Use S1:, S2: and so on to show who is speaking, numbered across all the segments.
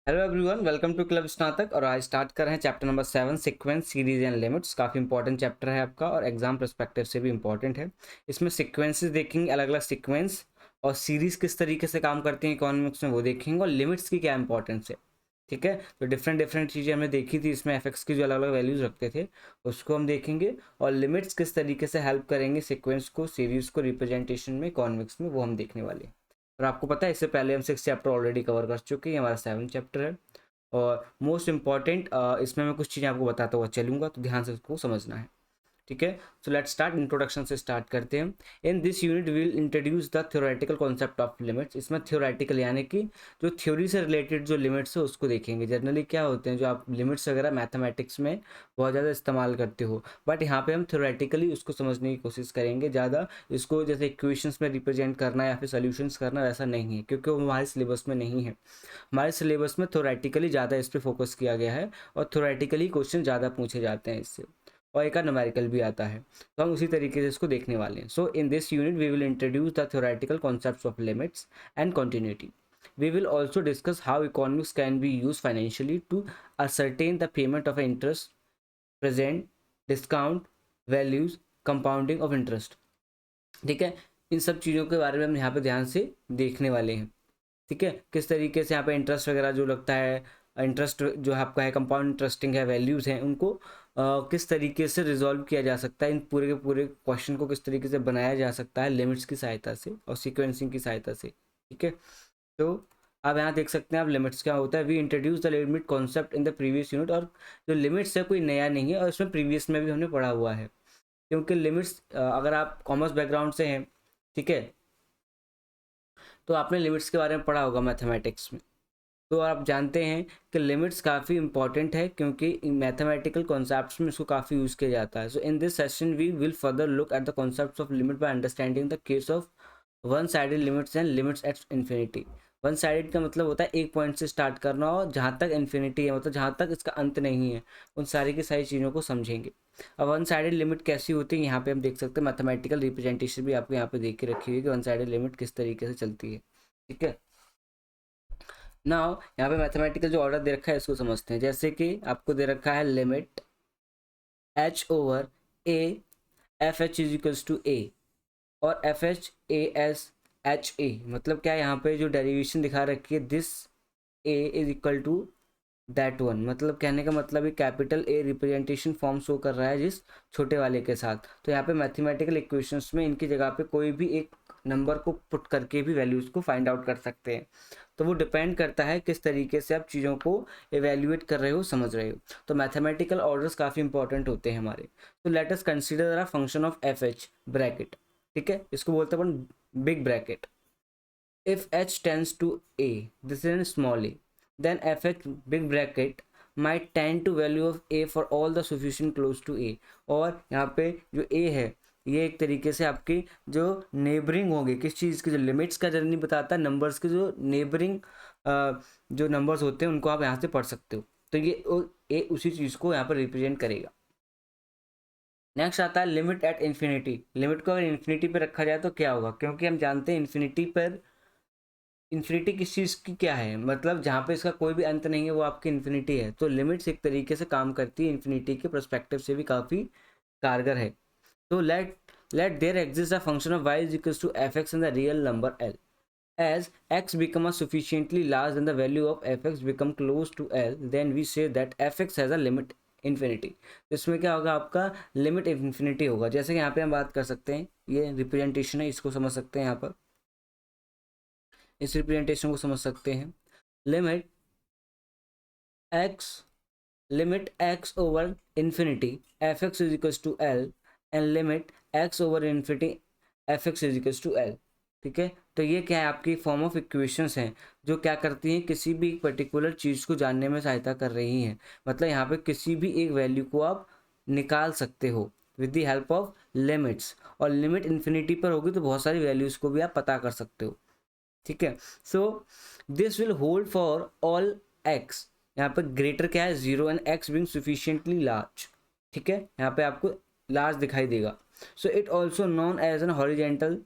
S1: Hello everyone, welcome to club Snatak. और आज start कर रहे हैं chapter number 7, sequence, series and limits. काफ़ी इंपॉर्टेंट चैप्टर है आपका और एग्जाम पर्सपेक्टिव से भी इंपॉर्टेंट है। इसमें सीक्वेंसेस देखेंगे, अलग अलग सीक्वेंस, और सीरीज किस तरीके से काम करती हैं इकोनॉमिक्स में वो देखेंगे, और लिमिट्स की क्या इंपॉर्टेंस है। ठीक है, तो डिफरेंट डिफरेंट चीज़ें हमने देखी थी इसमें, एफएक्स की जो अलग अलग वैल्यूज़ रखते थे उसको हम देखेंगे, और लिमिट्स किस तरीके से हेल्प करेंगे सीक्वेंस को, सीरीज को रिप्रेजेंटेशन में इकोनॉमिक्स में, वो हम देखने वाले हैं। और आपको पता है इससे पहले हम 6 चैप्टर ऑलरेडी कवर कर चुके हैं, हमारा 7 चैप्टर है। और मोस्ट इम्पॉर्टेंट इसमें मैं कुछ चीज़ें आपको बताता हुआ चलूँगा, तो ध्यान से उसको समझना है। ठीक है, सो लेट्स स्टार्ट। इंट्रोडक्शन से स्टार्ट करते हैं। इन this unit will introduce the theoretical concept of limits. इसमें थ्योरेटिकल यानी कि जो थ्योरी से रिलेटेड जो लिमिट्स है उसको देखेंगे। जनरली क्या होते हैं, जो आप लिमिट्स वगैरह मैथमेटिक्स में बहुत ज़्यादा इस्तेमाल करते हो, बट यहाँ पे हम थ्योरेटिकली उसको समझने की कोशिश करेंगे। ज़्यादा इसको जैसे इक्वेशंस में रिप्रेजेंट करना या फिर सोल्यूशंस करना वैसा नहीं है, क्योंकि वो हमारे सिलेबस में नहीं है। हमारे सिलेबस में थ्योरेटिकली ज़्यादा इस पर फोकस किया गया है, और थ्योरेटिकली क्वेश्चन ज़्यादा पूछे जाते हैं इससे, और एक न्यूमेरिकल भी आता है। तो हम उसी तरीके से इसको देखने वाले हैं। So in this unit we will introduce the theoretical concepts of limits and continuity. We will also discuss how economics can be used financially to ascertain the payment of interest, present, discount, values, compounding of interest. ठीक है, इन सब चीज़ों के बारे में हम यहाँ पे ध्यान से देखने वाले हैं। ठीक है, किस तरीके से यहाँ पे इंटरेस्ट वगैरह जो लगता है, इंटरेस्ट जो आपका है, कंपाउंड इंटरेस्टिंग है, वैल्यूज़ हैं, उनको किस तरीके से रिजॉल्व किया जा सकता है, इन पूरे के पूरे क्वेश्चन को किस तरीके से बनाया जा सकता है लिमिट्स की सहायता से और सीक्वेंसिंग की सहायता से। ठीक है, तो आप यहाँ देख सकते हैं, आप लिमिट्स क्या होता है। We introduce the limit concept in the previous unit. और जो लिमिट्स है कोई नया नहीं है, और इसमें प्रीवियस में भी हमने पढ़ा हुआ है, क्योंकि लिमिट्स अगर आप कॉमर्स बैकग्राउंड से हैं, ठीक है, तो आपने लिमिट्स के बारे में पढ़ा होगा मैथमेटिक्स में। तो आप जानते हैं कि लिमिट्स काफ़ी इंपॉर्टेंट है, क्योंकि मैथमेटिकल कॉन्सेप्ट्स में इसको काफ़ी यूज़ किया जाता है। So in this session we will further look at the concepts of limit by understanding the case of one sided limits and limits at infinity. One sided का मतलब होता है एक पॉइंट से स्टार्ट करना, और जहाँ तक इन्फिनिटी है, मतलब जहाँ तक इसका अंत नहीं है, उन सारी की सारी चीज़ों को समझेंगे। अब वन साइडेड लिमिट कैसी होती है, यहाँ पे हम देख सकते हैं मैथमेटिकल रिप्रेजेंटेशन भी आपको यहाँ पे देख के रखी हुई है कि वन साइडेड लिमिट किस तरीके से चलती है। ठीक है, नाउ यहाँ पे मैथमेटिकल जो ऑर्डर दे रखा है इसको समझते हैं। जैसे कि आपको दे रखा है limit h over a F H is equals to a, और F H A S H A, मतलब क्या है, यहाँ पे जो डेरिवेशन दिखा रखी है, this a is equal to that one, मतलब कहने का मतलब है capital A representation form show कर रहा है जिस छोटे वाले के साथ। तो यहाँ पे मैथमेटिकल इक्वेशंस में इनकी जगह पे कोई भी एक नंबर को पुट करके भी वैल्यूज को फाइंड आउट कर सकते हैं। तो वो डिपेंड करता है किस तरीके से आप चीज़ों को एवेल्युएट कर रहे हो, समझ रहे हो। तो मैथमेटिकल ऑर्डर्स काफ़ी इंपॉर्टेंट होते हैं हमारे। तो let us consider a function of F H bracket. ठीक है, इसको बोलते हैं अपन big bracket. If h tends to a, this is in small a, then fh big bracket might tend to value of a for all the sufficient close to a। और यहाँ पे जो a है, ये एक तरीके से आपकी जो नेबरिंग होगी किस चीज़ की, जो लिमिट्स का जर्नी बताता है, नंबर्स के जो नेबरिंग जो नंबर्स होते हैं उनको आप यहाँ से पढ़ सकते हो। तो ये a उसी चीज़ को यहाँ पर रिप्रेजेंट करेगा। नेक्स्ट आता है लिमिट एट इन्फिनिटी। लिमिट को अगर इन्फिनिटी पे रखा जाए तो क्या होगा, क्योंकि हम जानते हैं इन्फिनिटी पर, इन्फिनिटी किस चीज़ की क्या है, मतलब जहाँ पे इसका कोई भी अंत नहीं है वो आपकी इन्फिनिटी है। तो लिमिट्स एक तरीके से काम करती है इन्फिनिटी के परस्पेक्टिव से भी काफ़ी कारगर है। तो let there exist a function of y is equals to F X in the real number l, as x become a sufficiently large and the value of fx become close to l, then we say that fx has a limit infinity। तो इसमें क्या होगा, आपका limit infinity होगा। जैसे कि यहाँ पे हम बात कर सकते हैं, ये रिप्रेजेंटेशन है, इसको समझ सकते हैं। यहाँ पर इस रिप्रेजेंटेशन को समझ सकते हैं। Limit x, limit x over infinity F X is equals to L, and limit x over infinity F X is equals to L. ठीक है, तो ये क्या है, आपकी फॉर्म ऑफ इक्वेशंस हैं जो क्या करती हैं, किसी भी पर्टिकुलर चीज़ को जानने में सहायता कर रही हैं। मतलब यहाँ पे किसी भी एक वैल्यू को आप निकाल सकते हो with the help of limits, और लिमिट इन्फिनिटी पर होगी तो बहुत सारी वैल्यूज़ को भी आप पता कर सकते हो। ठीक है, so this will hold for all X. यहाँ पर ग्रेटर क्या है, zero, and X being sufficiently large. ठीक है, यहाँ पे आपको लार्ज दिखाई देगा। So it also known as an horizontal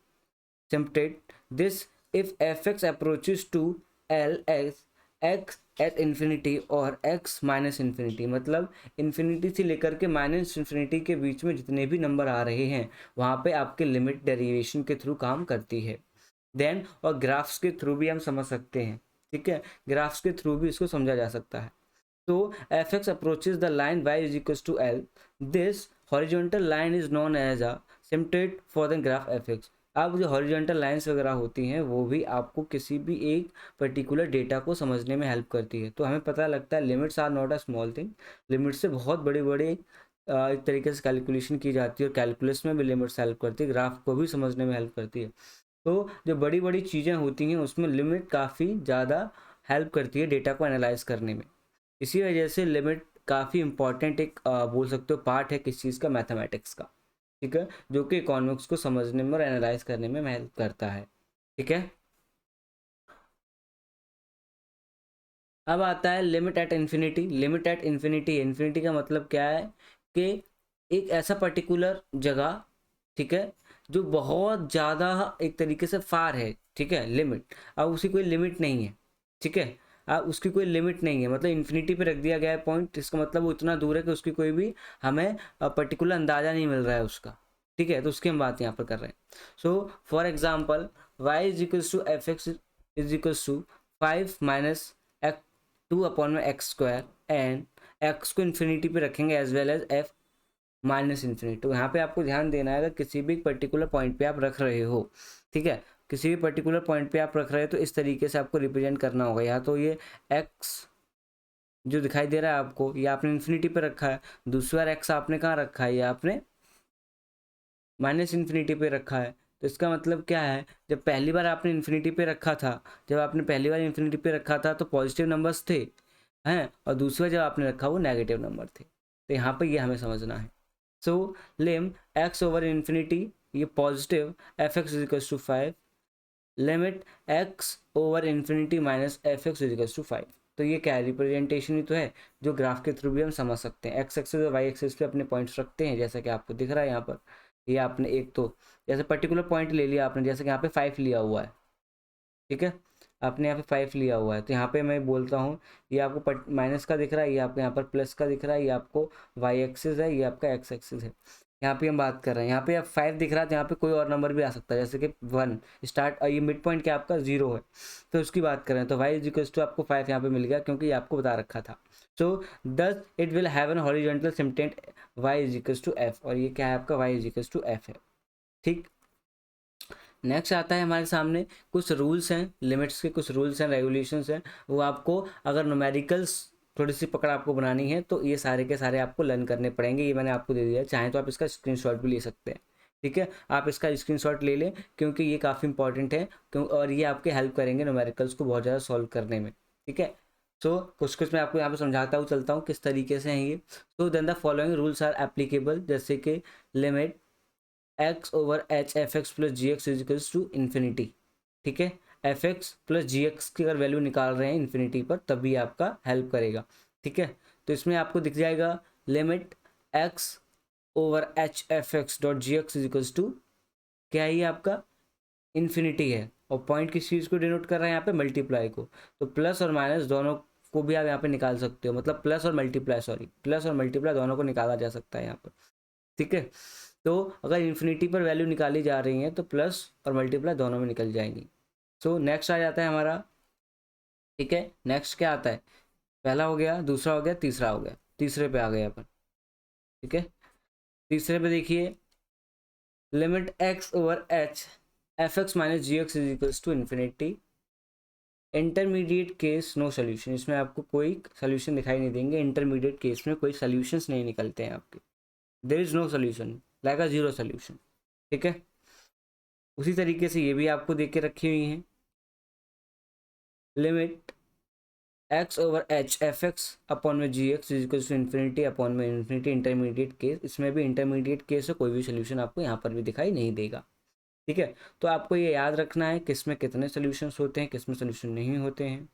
S1: asymptote this if F X approaches to L X X at infinity और एक्स माइनस इन्फिनिटी, मतलब इन्फिनिटी से लेकर के माइनस इन्फिनिटी के बीच में जितने भी नंबर आ रहे हैं वहाँ पे आपके लिमिट डेरिवेशन के थ्रू काम करती है। देन और ग्राफ्स के थ्रू भी हम समझ सकते हैं, ठीक है, ग्राफ्स के थ्रू भी इसको समझा जा सकता है। तो F X approaches the line y is equal to L, this horizontal line is known as a asymptote for the graph F X. अब जो हॉरिजॉन्टल लाइंस वगैरह होती हैं वो भी आपको किसी भी एक पर्टिकुलर डेटा को समझने में हेल्प करती है। तो हमें पता लगता है limits are not a small thing, limit से बहुत बड़ी बड़ी एक तरीके से कैलकुलेशन की जाती है और कैलकुलस में भी लिमिट्स हेल्प करती है, ग्राफ को भी समझने में हेल्प करती है। तो जो बड़ी बड़ी चीज़ें होती हैं उसमें लिमिट काफ़ी ज़्यादा हेल्प करती है डेटा को एनालाइज करने में। इसी वजह से लिमिट काफ़ी इंपॉर्टेंट एक बोल सकते हो पार्ट है किस चीज़ का, मैथमेटिक्स का, ठीक है, जो कि इकोनॉमिक्स को समझने में और एनालाइज करने में हेल्प करता है, ठीक है। अब आता है limit at infinity. Limit at infinity, infinity का मतलब क्या है कि एक ऐसा पर्टिकुलर जगह, ठीक है, जो बहुत ज़्यादा एक तरीके से फार है, ठीक है, लिमिट, अब उसकी कोई लिमिट नहीं है, ठीक है, अब उसकी कोई लिमिट नहीं है, मतलब इन्फिनिटी पे रख दिया गया है पॉइंट, इसका मतलब वो इतना दूर है कि उसकी कोई भी हमें पर्टिकुलर अंदाज़ा नहीं मिल रहा है उसका, ठीक है, तो उसकी हम बात यहाँ पर कर रहे हैं। So for example Y is equals to F X is equals to 5 minus 2/x², and x को इन्फिनिटी पे रखेंगे as well as f minus infinity. तो यहाँ पे आपको ध्यान देना है, अगर किसी भी पर्टिकुलर पॉइंट पे आप रख रहे हो, ठीक है, किसी भी पर्टिकुलर पॉइंट पे आप रख रहे हो तो इस तरीके से आपको रिप्रेजेंट करना होगा। या तो ये x जो दिखाई दे रहा है आपको, ये आपने इन्फिनिटी पे रखा है, दूसरा x आपने कहाँ रखा है, ये आपने माइनस इन्फिनिटी पे रखा है। तो इसका मतलब क्या है, जब पहली बार आपने इन्फिनिटी पे रखा था, जब आपने पहली बार इन्फिनिटी पे रखा था तो पॉजिटिव नंबर्स थे हैं, और दूसरा जब आपने रखा वो नेगेटिव नंबर थे। तो यहाँ पर ये हमें समझना है। So lim X over infinity, ये positive, F X इजिकल्स to 5, limit X over infinity minus F X इजिकल्स to 5। तो ये क्या है, रिप्रेजेंटेशन ही तो है जो ग्राफ के थ्रू भी हम समझ सकते हैं। एक्स एक्सिस और वाई एक्सिस पे अपने पॉइंट्स रखते हैं, जैसा कि आपको दिख रहा है यहाँ पर। ये आपने एक तो जैसे पर्टिकुलर पॉइंट ले लिया आपने, जैसे कि यहाँ पे 5 लिया हुआ है, ठीक है, आपने यहाँ पे 5 लिया हुआ है, तो यहाँ पे मैं बोलता हूँ ये आपको माइनस का दिख रहा है, ये आपको यहाँ पर प्लस का दिख रहा है, ये आपको वाई एक्सिस है, ये आपका एक्स एक्सिस है। यहाँ पे हम बात कर रहे हैं, यहाँ पे आप 5 दिख रहा है तो यहाँ पे कोई और नंबर भी आ सकता है, जैसे कि 1 स्टार्ट, और ये मिड पॉइंट क्या आपका 0 है, तो उसकी बात करें तो वाई इज इक्वल्स टू आपको 5 यहाँ पे मिल गया क्योंकि ये आपको बता रखा था। So this it will have an horizontal asymptote Y is equals to F, और ये क्या है आपका Y is equals to F है, ठीक। नेक्स्ट आता है हमारे सामने कुछ रूल्स हैं, लिमिट्स के कुछ रूल्स हैं, रेगुलेशंस हैं, वो आपको अगर न्यूमेरिकल्स थोड़ी सी पकड़ आपको बनानी है तो ये सारे के सारे आपको लर्न करने पड़ेंगे। ये मैंने आपको दे दिया है, चाहें तो आप इसका स्क्रीनशॉट भी ले सकते हैं, ठीक है, आप इसका स्क्रीनशॉट ले लें क्योंकि ये काफ़ी इंपॉर्टेंट है, क्यों, और ये आपके हेल्प करेंगे न्यूमेरिकल्स को बहुत ज़्यादा सॉल्व करने में, ठीक है। सो कुछ कुछ मैं आपको यहाँ पे समझाता हूँ, चलता हूँ किस तरीके से हैं ये। So then the following rules are applicable, जैसे कि limit X over H F X plus G X इजिकल्स to infinity, ठीक है, F X plus G X की अगर वैल्यू निकाल रहे हैं इन्फिनिटी पर तब भी आपका हेल्प करेगा, ठीक है। तो इसमें आपको दिख जाएगा limit X over H F X dot G X इजिकल्स to, क्या है ये आपका इन्फिनिटी है, और पॉइंट किस चीज़ को डिनोट कर रहे हैं यहाँ पे, मल्टीप्लाई को। तो प्लस और माइनस दोनों को भी आप यहाँ पे निकाल सकते हो, मतलब प्लस और मल्टीप्लाई, सॉरी, प्लस और मल्टीप्लाई दोनों को निकाला जा सकता है यहाँ पर, ठीक है। तो अगर इन्फिनिटी पर वैल्यू निकाली जा रही है तो प्लस और मल्टीप्लाई दोनों में निकल जाएंगी। सो नेक्स्ट आ जाता है हमारा, ठीक है, नेक्स्ट क्या आता है, पहला हो गया, दूसरा हो गया, तीसरा हो गया, तीसरे पे आ गए अपन, ठीक है। तीसरे पे देखिए limit X over H F X minus G X is equals to infinity, intermediate case no solution, इसमें आपको कोई सोल्यूशन दिखाई नहीं देंगे, इंटरमीडिएट केस में कोई सोल्यूशंस नहीं निकलते हैं आपके, there is no solution, like a zero solution, ठीक है। उसी तरीके से ये भी आपको देख के रखी हुई हैं, limit X over H F X upon में G X इजिकल्स to infinity upon में इन्फिनिटी, इंटरमीडिएट केस, इसमें भी इंटरमीडिएट केस है, कोई भी सोल्यूशन आपको यहाँ पर भी दिखाई नहीं देगा, ठीक है। तो आपको ये याद रखना है किस में कितने सोल्यूशंस होते हैं, किस में सोल्यूशन नहीं होते हैं,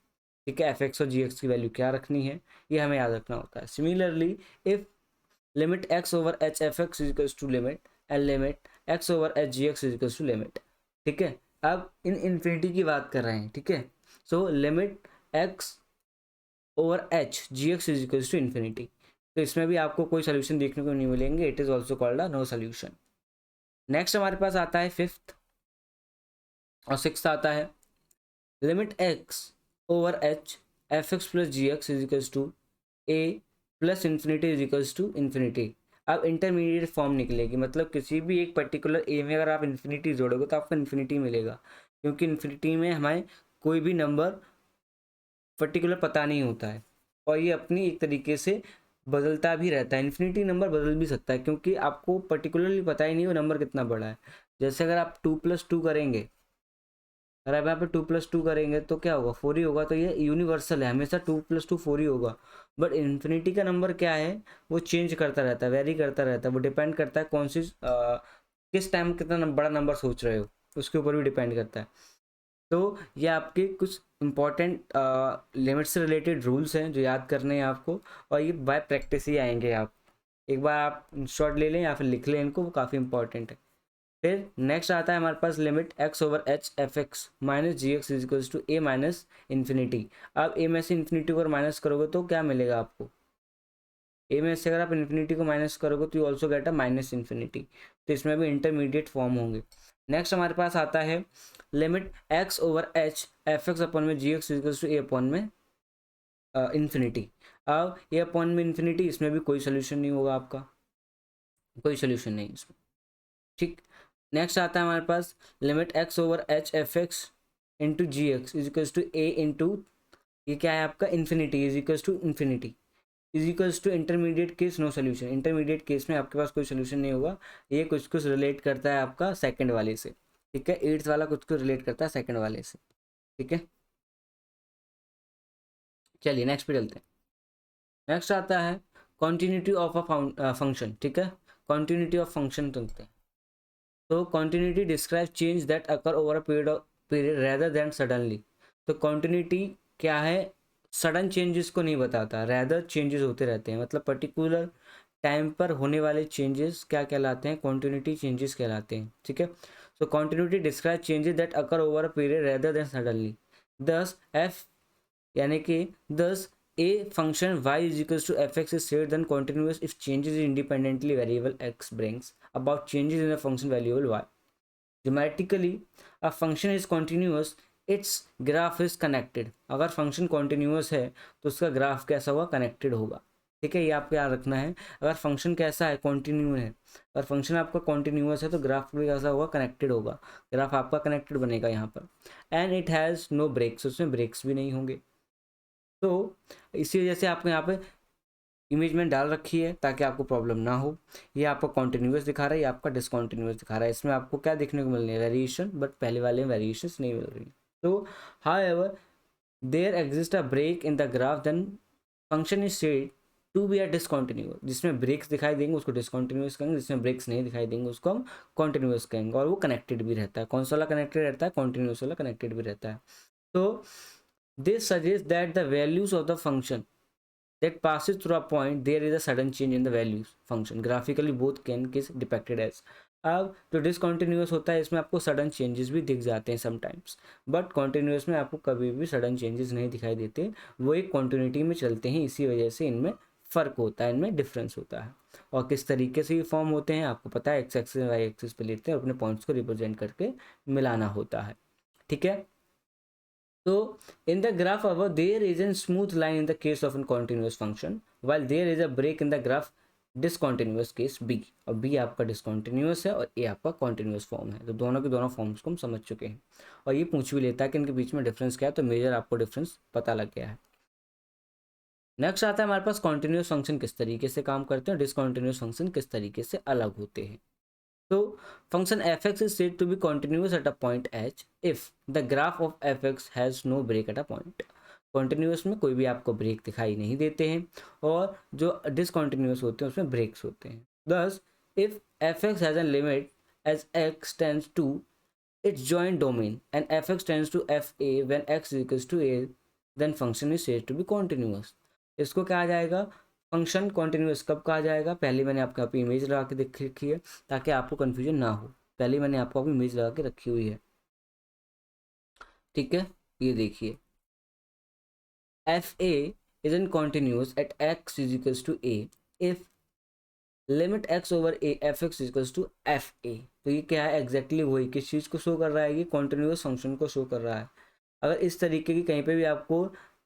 S1: ठीक है, एफ एक्स और जी एक्स की वैल्यू क्या रखनी है ये हमें याद रखना होता है। Similarly if limit X over H F X इजिकल्स to limit and limit X over H G X इजिकल्स to limit, ठीक है, अब इन इन्फिनिटी की बात कर रहे हैं, ठीक है। So limit X over H G X is equals to infinity. तो इसमें भी आपको कोई सोल्यूशन देखने को नहीं मिलेंगे, it is also called a no solution. Next हमारे पास आता है फिफ्थ और सिक्स आता है limit X over H F X plus G X is equals to A plus infinity is equals to infinity. अब इंटरमीडिएट फॉर्म निकलेगी, मतलब किसी भी एक पर्टिकुलर ए में अगर आप इन्फिनिटी जोड़ोगे तो आपको इन्फिनिटी मिलेगा, क्योंकि इन्फिनिटी में हमें कोई भी नंबर पर्टिकुलर पता नहीं होता है और ये अपनी एक तरीके से बदलता भी रहता है। इन्फिनिटी नंबर बदल भी सकता है क्योंकि आपको पर्टिकुलरली पता ही नहीं वो नंबर कितना बड़ा है। जैसे अगर आप 2+2 करेंगे, अगर आप यहाँ पे 2+2 करेंगे तो क्या होगा, 4 ही होगा। तो ये यूनिवर्सल है, हमेशा 2+2 4 ही होगा। बट इन्फिनिटी का नंबर क्या है, वो चेंज करता रहता है, वेरी करता रहता है। वो डिपेंड करता है कौन सी किस टाइम कितना बड़ा नंबर सोच रहे हो, उसके ऊपर भी डिपेंड करता है। तो ये आपके कुछ इंपॉर्टेंट लिमिट से रिलेटेड रूल्स हैं जो याद करने हैं आपको, और ये बाय प्रैक्टिस ही आएंगे। आप एक बार आप शॉर्ट ले लें या फिर लिख लें इनको, वो काफ़ी इंपॉर्टेंट है। फिर नेक्स्ट आता है हमारे पास limit X over H F X minus G X is equals to A minus infinity. अब ए में से इन्फिनिटी को माइनस करोगे तो क्या मिलेगा आपको, ए में से अगर आप इन्फिनिटी को माइनस करोगे तो you also get a minus infinity. तो इसमें भी इंटरमीडिएट फॉर्म होंगे। नेक्स्ट हमारे पास आता है limit X over H F X upon में G X equals to A upon में इन्फिनिटी। अब ए अपॉन में इन्फिनिटी, इसमें भी कोई सोल्यूशन नहीं होगा आपका, कोई सोल्यूशन नहीं इसमें। ठीक। नेक्स्ट आता है हमारे पास limit X over H F X into G X is equals to A into, ये क्या है आपका, infinity is equals to infinity is equals to intermediate case no solution. Intermediate case में आपके पास कोई सोल्यूशन नहीं होगा। ये कुछ कुछ रिलेट करता है आपका सेकंड वाले से, ठीक है, एट्थ वाला कुछ कुछ रिलेट करता है सेकंड वाले से, ठीक है। चलिए नेक्स्ट पे चलते हैं। नेक्स्ट आता है कॉन्टिन्यूटी ऑफ अ फंक्शन, ठीक है, कॉन्टिन्यूटी ऑफ फंक्शन चलते हैं। तो continuity describe change that occur over a period rather than suddenly. तो कॉन्टिन्यूटी क्या है, सडन चेंजेस को नहीं बताता, रेदर चेंजेस होते रहते हैं, मतलब पर्टिकुलर टाइम पर होने वाले चेंजेस क्या कहलाते हैं, कॉन्टिन्यूटी चेंजेस कहलाते हैं, ठीक है। So continuity describe changes that occur over a period rather than suddenly. This F यानी कि दस a function y is equals to fx is said then continuous if changes in independently variable x brings about changes in the function variable y. Grammatically a function is continuous, its graph is connected। अगर function continuous है तो उसका graph कैसा होगा, connected होगा, ठीक है, ये आपको याद रखना है। अगर फंक्शन कैसा है, कॉन्टिन्यू है, अगर फंक्शन आपका कॉन्टिन्यूस है तो ग्राफ भी कैसा होगा, कनेक्टेड होगा, ग्राफ आपका कनेक्टेड बनेगा यहाँ पर। And it has no breaks, उसमें ब्रेक्स भी नहीं होंगे। तो इसी वजह से आपको यहाँ पे इमेज में डाल रखी है ताकि आपको प्रॉब्लम ना हो। ये आपको कॉन्टिन्यूस दिखा रहा है, ये आपका डिसकॉन्टिन्यूस दिखा रहा है। इसमें आपको क्या देखने को मिल रही है, वेरिएशन, बट पहले वाले में वेरिएशन नहीं मिल रही। तो however there exist a break in the graph then function is said to be a discontinuous. जिसमें ब्रेक्स दिखाई देंगे उसको डिसकॉन्टिन्यूस कहेंगे, जिसमें ब्रेक्स नहीं दिखाई देंगे उसको हम कॉन्टिन्यूस कहेंगे। और वो कनेक्टेड भी रहता है, कौन सा वाला कनेक्टेड रहता है, कॉन्टिन्यूस वाला कनेक्टेड भी रहता है। तो this suggests that the values of the function that passes through a point there is a sudden change in the values function graphically both can is depicted as। अब जो discontinuous होता है इसमें आपको सडन चेंजेस भी दिख जाते हैं समटाइम्स, बट कॉन्टिन्यूस में आपको कभी भी सडन चेंजेस नहीं दिखाई देते, वो एक कॉन्टिन्यूटी में चलते हैं, इसी वजह से इनमें फ़र्क होता है, इनमें डिफरेंस होता है। और किस तरीके से ये फॉर्म होते हैं आपको पता है, एक्स एक्सिस वाई एक्सिस पे लेते हैं और अपने पॉइंट्स को रिप्रेजेंट करके मिलाना होता है, ठीक है। So in the graph above, there is a smooth line in the case of a continuous function, while there is a break in the graph discontinuous case B। और B आपका discontinuous है और A आपका continuous form है। तो दोनों के दोनों फॉर्म्स को हम समझ चुके हैं और ये पूछ भी लेता है कि इनके बीच में डिफरेंस क्या है, तो मेजर आपको डिफरेंस पता लग गया है। नेक्स्ट आता है हमारे पास कॉन्टिन्यूस फंक्शन किस तरीके से काम करते हैं, डिसकॉन्टिन्यूस फंक्शन किस तरीके से अलग होते हैं। So function fx is said to be continuous at a point h if the graph of fx has no break at a point। Continuous में कोई भी आपको ब्रेक दिखाई नहीं देते हैं और जो डिसकॉन्टिन्यूस होते हैं उसमें ब्रेक्स होते हैं। thus if fx has a limit as x tends to its joint domain and fx tends to fa when x is equals to a then function is said to be continuous। इसको क्या आ जाएगा, function continuous कब कहा जाएगा, पहले मैंने आपको यहाँ पे इमेज लगा के देख रखी है ताकि आपको कन्फ्यूजन ना हो, पहले मैंने आपको अपनी इमेज लगा के रखी हुई है, ठीक है। ये देखिए F A isn't continuous at x is equals to a if limit x over A F X equals to F A. तो ये क्या है, एग्जैक्टली वही किस चीज़ को शो कर रहा है, ये कॉन्टिन्यूस फंक्शन को शो कर रहा है। अगर इस तरीके की कहीं पे भी आपको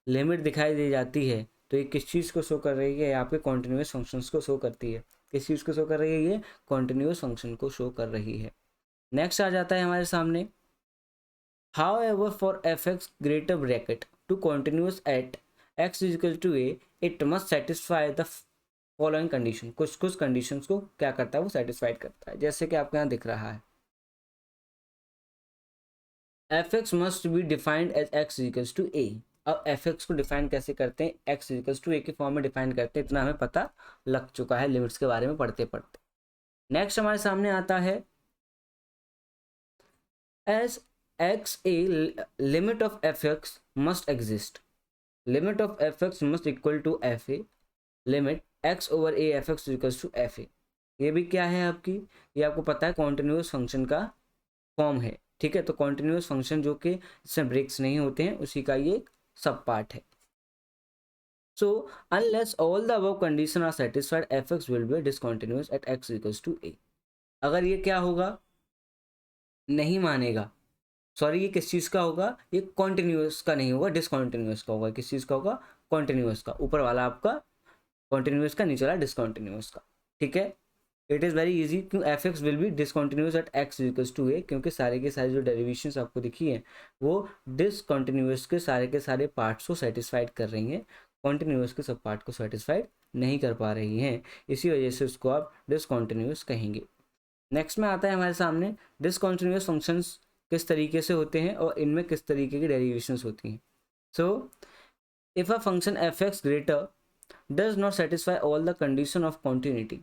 S1: लिमिट दिखाई दे जाती है तो ये किस चीज़ को शो कर रही है, आपके कॉन्टिन्यूस फंक्शंस को शो करती है। किस चीज़ को शो कर रही है, ये कॉन्टिन्यूस फंक्शन को शो कर रही है। नेक्स्ट आ जाता है हमारे सामने, however for F X greater bracket to continuous at X is equal to A it must satisfy the following condition. कुछ कुछ कंडीशंस को क्या करता है, वो सेटिस्फाइड करता है। जैसे कि आपको यहाँ दिख रहा है, F X must be defined as X equals to A. अब एफ एक्स को डिफाइन कैसे करते हैं, एक्स इक्वल्स टू ए के फॉर्म में डिफाइन करते हैं। इतना हमें पता लग चुका है लिमिट्स के बारे में पढ़ते पढ़ते। नेक्स्ट हमारे सामने आता है, as X A limit of F X must exist, limit of F X must equal to F A limit X over A F X equals to F A. ये भी क्या है आपकी, ये आपको पता है कॉन्टिन्यूस फंक्शन का फॉर्म है। ठीक है, तो कॉन्टिन्यूस फंक्शन जो कि इसमें ब्रेक्स नहीं होते हैं उसी का ये एक सब पार्ट है। So unless all the above condition are satisfied F X will be discontinuous at X equals to A. अगर ये क्या होगा, नहीं मानेगा, सॉरी ये किस चीज़ का होगा, ये कॉन्टिन्यूस का नहीं होगा, डिसकॉन्टिन्यूस का होगा। किस चीज़ का होगा, कॉन्टिन्यूस का। ऊपर वाला आपका कॉन्टिन्यूस का, नीचे वाला डिसकॉन्टिन्यूस का। ठीक है, इट इज़ वेरी इजी, क्यों F X will be discontinuous at X equals to A, क्योंकि सारे के सारे जो डेरिवेशंस आपको दिखी हैं वो डिसकॉन्टिन्यूस के सारे पार्ट्स को सेटिस्फाइड कर रही हैं, कॉन्टिन्यूस के सब पार्ट को सेटिस्फाइड नहीं कर पा रही हैं। इसी वजह से उसको आप डिसकॉन्टिन्यूस कहेंगे। नेक्स्ट में आता है हमारे सामने, डिसकॉन्टिन्यूस फंक्शंस किस तरीके से होते हैं और इनमें किस तरीके की डेरिवेशंस होती हैं। So if a function F X greater does not satisfy all the condition of continuity,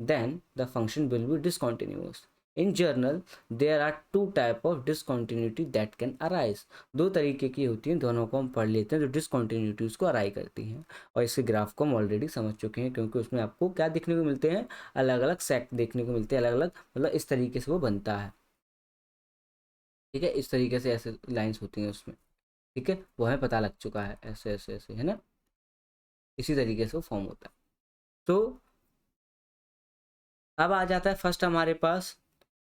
S1: then the function will be discontinuous. In general, there are two type of discontinuity that can arise. दो तरीके की होती हैं, दोनों को हम पढ़ लेते हैं जो डिसकॉन्टिन्यूटीज को अराई करती हैं। और इसके ग्राफ को हम ऑलरेडी समझ चुके हैं, क्योंकि उसमें आपको क्या देखने को मिलते हैं, अलग अलग सेक्ट देखने को मिलते हैं, अलग अलग, मतलब इस तरीके से वो बनता है। ठीक है, इस तरीके से ऐसे लाइन्स होती हैं उसमें। ठीक है, वो हमें पता लग चुका है, ऐसे ऐसे ऐसे, है ना, इसी तरीके से वो फॉर्म होता है। तो अब आ जाता है फर्स्ट हमारे पास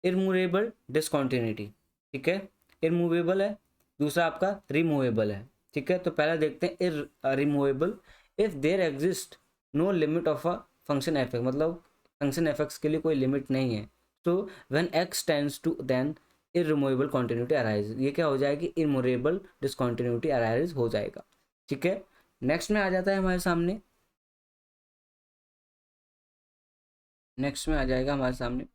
S1: इरमूवेबल डिसकॉन्टिन्यूटी। ठीक है, इरमूवेबल है, दूसरा आपका रिमूवेबल है। ठीक है, तो पहले देखते हैं irremovable. If there exist no limit of a function F X, मतलब फंक्शन एफ एक्स के लिए कोई लिमिट नहीं है, तो when X tends to then irremovable continuity arise, ये क्या हो जाएगी, इरमूवेबल डिसकॉन्टिन्यूटी अराइज हो जाएगा। ठीक है, नेक्स्ट में आ जाता है हमारे सामने, नेक्स्ट में आ जाएगा हमारे सामने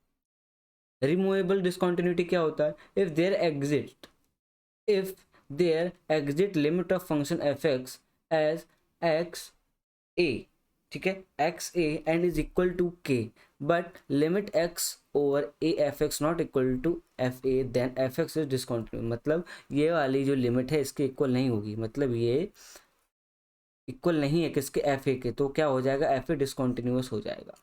S1: रिमूवेबल डिसकॉन्टिन्यूटी क्या होता है, if there exit limit of function F X as X A. ठीक है, X A and is equal to K, but limit X over A F X not equal to F A, then F X is discontinuous. मतलब ये वाली जो limit है इसके equal नहीं होगी, मतलब ये इक्वल नहीं है किसके, एफ ए के, तो क्या हो जाएगा, एफ ए डिसकॉन्टिन्यूस हो जाएगा।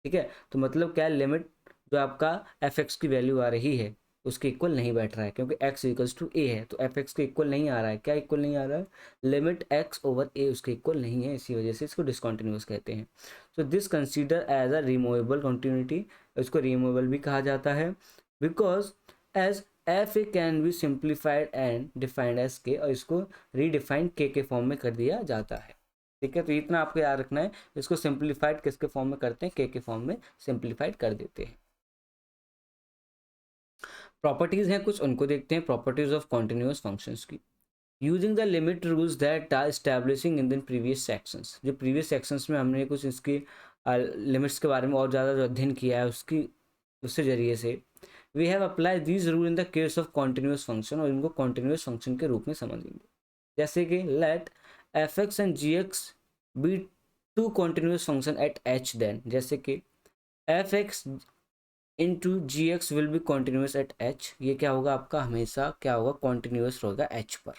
S1: ठीक है, तो मतलब क्या, लिमिट जो आपका एफ एक्स की वैल्यू आ रही है उसके इक्वल नहीं बैठ रहा है, क्योंकि एक्स इक्वल्स टू ए है, तो एफ एक्स के इक्वल नहीं आ रहा है। क्या इक्वल नहीं आ रहा है, लिमिट एक्स ओवर ए उसके इक्वल नहीं है, इसी वजह से इसको डिसकॉन्टिन्यूस कहते हैं। So this consider as a removable continuity, इसको रिमूवेबल भी कहा जाता है, because as F A can be simplified and defined as K, और इसको रीडिफाइंड के फॉर्म में कर दिया जाता है। ठीक है, तो इतना आपको याद रखना है, इसको सिंप्लीफाइड किसके फॉर्म में करते हैं, के फॉर्म में सिंप्लीफाइड कर देते हैं। प्रॉपर्टीज हैं कुछ, उनको देखते हैं, प्रॉपर्टीज ऑफ कॉन्टिन्यूस फंक्शंस की। Using the limit rules that are establishing in the previous sections, जो प्रीवियस सेक्शंस में हमने कुछ इसकी लिमिट्स के बारे में और ज़्यादा जो अध्ययन किया है उसकी, उसके जरिए से we have apply these rule in the case of continuous function, और इनको कॉन्टिन्यूस फंक्शन के रूप में समझेंगे। जैसे कि let F X and G X be two continuous function at H, then जैसे कि F X into G X will be continuous at H, ये क्या होगा आपका, हमेशा क्या होगा, कॉन्टिन्यूस रहेगा एच पर।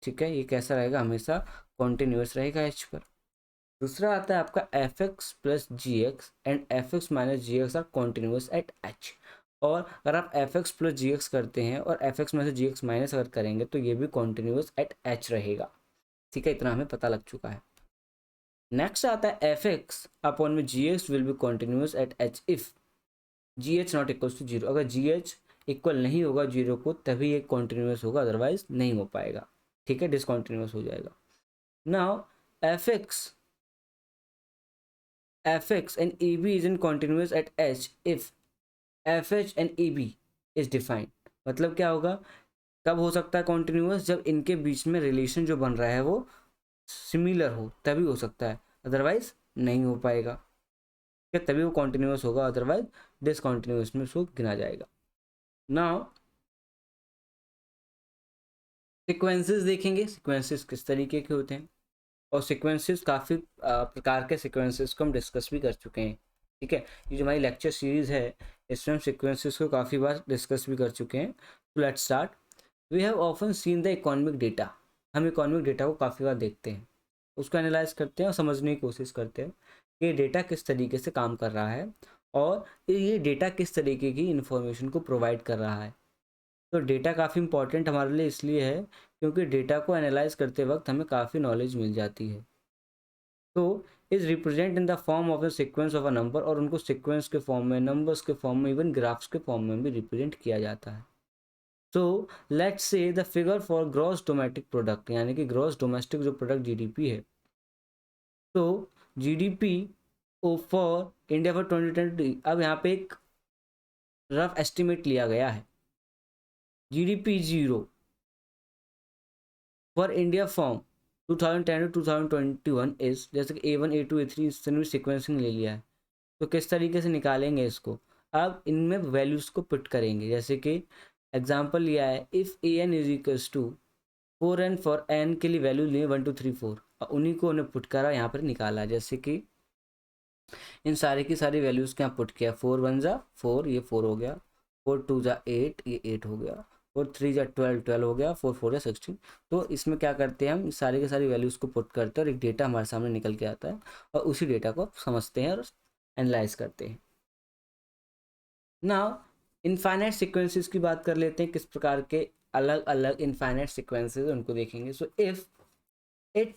S1: ठीक है, ये कैसा रहेगा, हमेशा कॉन्टिन्यूस रहेगा एच पर। दूसरा आता है आपका F X plus G X and F X minus G X are continuous at H, और अगर आप F X plus G X करते हैं और एफ एक्स में से जी एक्स माइनस अगर करेंगे तो ये भी कॉन्टिन्यूस एट एच रहेगा। ठीक है, इतना हमें पता लग चुका है। नेक्स्ट आता है एफ एक्स अपॉन में G H will be continuous at H if G H not equals to zero. अगर जी एच इक्वल नहीं होगा जीरो को तभी ये कॉन्टिन्यूस होगा, अदरवाइज नहीं हो पाएगा। ठीक है, डिसकॉन्टिन्यूस हो जाएगा। Now F X and E B is in continuous at H if F H and E B is defined. मतलब क्या होगा, कब हो सकता है कॉन्टिन्यूस, जब इनके बीच में रिलेशन जो बन रहा है वो सिमिलर हो तभी हो सकता है, अदरवाइज नहीं हो पाएगा। क्या तभी वो कॉन्टिन्यूस होगा, अदरवाइज डिसकॉन्टिन्यूस में उसको गिना जाएगा। नाउ सिक्वेंसेस देखेंगे, सिक्वेंसेस किस तरीके के होते हैं, और सिक्वेंसेस काफ़ी प्रकार के सिक्वेंसेस को हम डिस्कस भी कर चुके हैं। ठीक है, ये जो हमारी लेक्चर सीरीज़ है इसमें हम सिक्वेंसेस को काफ़ी बार डिस्कस भी कर चुके हैं। तो let's start. We have often seen the economic data. हम इकोनॉमिक डेटा को काफ़ी बार देखते हैं, उसको एनालाइज करते हैं और समझने की कोशिश करते हैं कि ये डेटा किस तरीके से काम कर रहा है और ये डेटा किस तरीके की इंफॉर्मेशन को प्रोवाइड कर रहा है। तो डेटा काफ़ी इंपॉर्टेंट हमारे लिए इसलिए है क्योंकि डेटा को एनालाइज करते वक्त हमें काफ़ी नॉलेज मिल जाती है। तो is represent in the form of A sequence of a number, और उनको सीक्वेंस के फॉर्म में, नंबर्स के फॉर्म में, इवन ग्राफ्स के फॉर्म में भी रिप्रेजेंट किया जाता है। So let's say the figure for gross domestic product, यानी कि ग्रॉस डोमेस्टिक जो प्रोडक्ट जीडीपी है, तो जीडीपी फॉर इंडिया फॉर 2020, अब यहाँ पे एक रफ एस्टिमेट लिया गया है। GDP zero for India form 2010 to 2021 is, जैसे कि A1 A2 A3 इस तरह सिक्वेंसिंग ले लिया है। तो किस तरीके से निकालेंगे इसको, अब इनमें वैल्यूज़ को पुट करेंगे। जैसे कि एग्जांपल लिया है, if A N is equals to 4n, for n के लिए वैल्यू लिए 1 2 3 4, और उन्हीं को उन्हें पुट करा यहाँ पर निकाला। जैसे कि इन सारे की सारी वैल्यूज़ के यहाँ पुट किया, 4 1 जा 4, ये 4 हो गया, 4 2 जा 8, ये 8 हो गया, 4 3 जा 12, 12 हो गया, 4 4 जा 16। तो इसमें क्या करते हैं, हम सारी की सारी वैल्यूज़ को पुट करते हैं और एक डेटा हमारे सामने निकल के आता है, और उसी डेटा को समझते हैं और एनालाइज करते हैं। नाउ इनफाइनाइट सीक्वेंसेस की बात कर लेते हैं, किस प्रकार के अलग अलग इनफाइनाइट सीक्वेंसेस उनको देखेंगे। So if it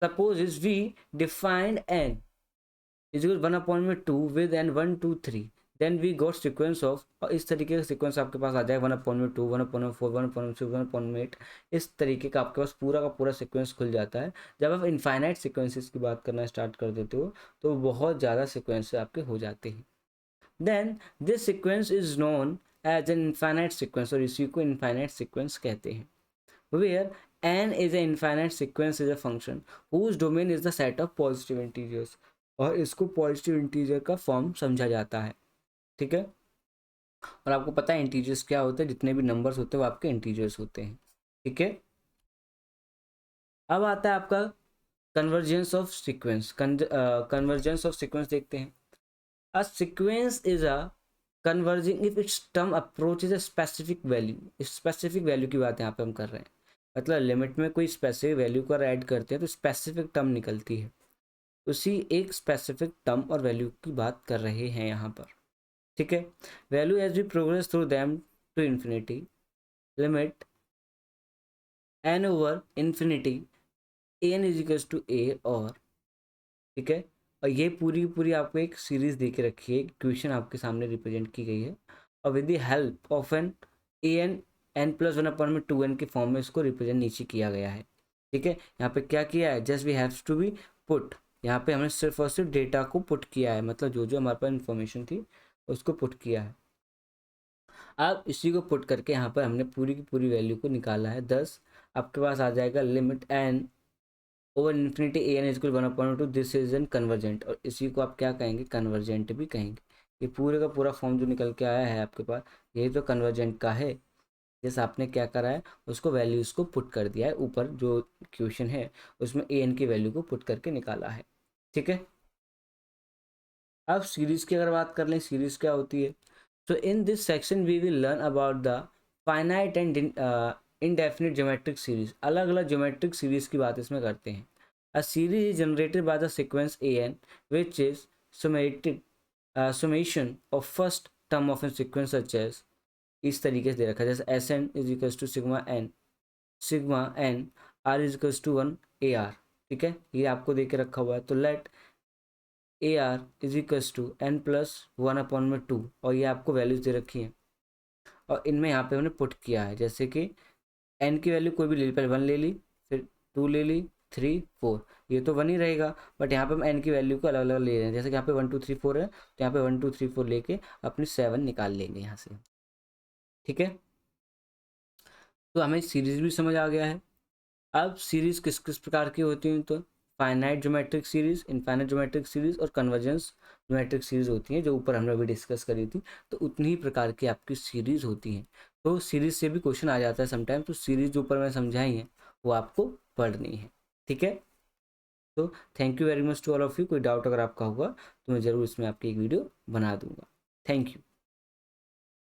S1: supposes we defined n is equal 1 में 2 with n 1 2 3, then we got sequence of, और इस तरीके का सीक्वेंस आपके पास आ जाएगा 1 में 2 1 में 4 1 में 6 1 में 8, इस तरीके का आपके पास पूरा का पूरा सीक्वेंस खुल जाता है। जब आप इनफाइनाइट सीक्वेंसेस की बात करना स्टार्ट कर देते हो तो बहुत ज़्यादा सीक्वेंस आपके हो जाते हैं। then this sequence is known as an infinite sequence, और इसी को infinite sequence कहते हैं, where n is an infinite sequence is a function whose domain is the set of positive integers, और इसको पॉजिटिव इंटीजर का फॉर्म समझा जाता है। ठीक है, और आपको पता है इंटीजर्स क्या होते हैं, जितने भी नंबर्स होते हैं वो आपके इंटीजर्स होते हैं। ठीक है, अब आता है आपका convergence of sequence. Convergence of sequence देखते हैं। A sequence is a converging if it's term approach is a specific value. इस स्पेसिफिक वैल्यू की बात यहाँ पे हम कर रहे हैं, मतलब लिमिट में कोई स्पेसिफिक वैल्यू को ऐड करते हैं तो स्पेसिफिक टर्म निकलती है, उसी एक स्पेसिफिक टर्म और वैल्यू की बात कर रहे हैं यहाँ पर। ठीक है, value as we progress through them to infinity, limit N over infinity N is equals to A, और ठीक है, और ये पूरी पूरी आपको एक सीरीज दे के रखी है, इक्वेशन आपके सामने रिप्रेजेंट की गई है, और with the help of N A N N plus one upon में 2n के फॉर्म में इसको रिप्रेजेंट नीचे किया गया है। ठीक है, यहाँ पे क्या किया है, just we have to be put, यहाँ पे हमने सिर्फ और सिर्फ डेटा को पुट किया है, मतलब जो जो हमारे पास इन्फॉर्मेशन थी उसको पुट किया है। अब इसी को पुट करके यहाँ पर हमने पूरी की पूरी वैल्यू को निकाला है। 10 आपके पास आ जाएगा limit N over infinity A N is equal 1/2, this is an convergent, और इसी को आप क्या कहेंगे, कन्वर्जेंट भी कहेंगे। ये पूरे का पूरा फॉर्म जो निकल के आया है आपके पास, यही तो कन्वर्जेंट का है। जैसे आपने क्या करा है, उसको वैल्यूज को पुट कर दिया है, ऊपर जो क्वेश्चन है उसमें ए एन की वैल्यू को पुट करके निकाला है। ठीक है, अब सीरीज की अगर बात कर लें, सीरीज क्या होती है। So in this section we will learn about the finite and indefinite geometric series। अलग अलग geometric series की बात इसमें करते हैं। A series is generated by the sequence an which is summation of first term of a sequence such as, इस तरीके से दे रखा है, जैसे S N is equals to sigma N R is equals to 1 AR। ठीक है, ये आपको दे के रखा हुआ है। तो let A R is equals to N plus 1/2, और ये आपको वैल्यूज दे रखी हैं और इनमें यहाँ पे हमने पुट किया है। जैसे कि एन की वैल्यू कोई भी ले ली, पहले 1 ले ली, फिर 2 ले ली, 3 4, ये तो 1 ही रहेगा, बट यहाँ पे हम एन की वैल्यू को अलग अलग ले रहे हैं। जैसे कि यहाँ पे 1 2 3 4 है, तो यहाँ पे 1 2 3 4 लेके अपनी 7 निकाल लेंगे यहाँ से। ठीक है, तो हमें सीरीज भी समझ आ गया है। अब सीरीज किस किस प्रकार की होती हैं, तो finite geometric series, infinite geometric series और कन्वर्जेंस ज्योमेट्रिक सीरीज होती हैं, जो ऊपर हमने अभी डिस्कस करी थी। तो उतनी ही प्रकार की आपकी सीरीज होती हैं। तो सीरीज से भी क्वेश्चन आ जाता है समटाइम, तो सीरीज जो ऊपर मैं समझाई है वो आपको पढ़नी है। ठीक है, तो thank you very much to all of you. कोई डाउट अगर आपका होगा तो मैं ज़रूर इसमें आपकी एक वीडियो बना दूंगा। Thank you.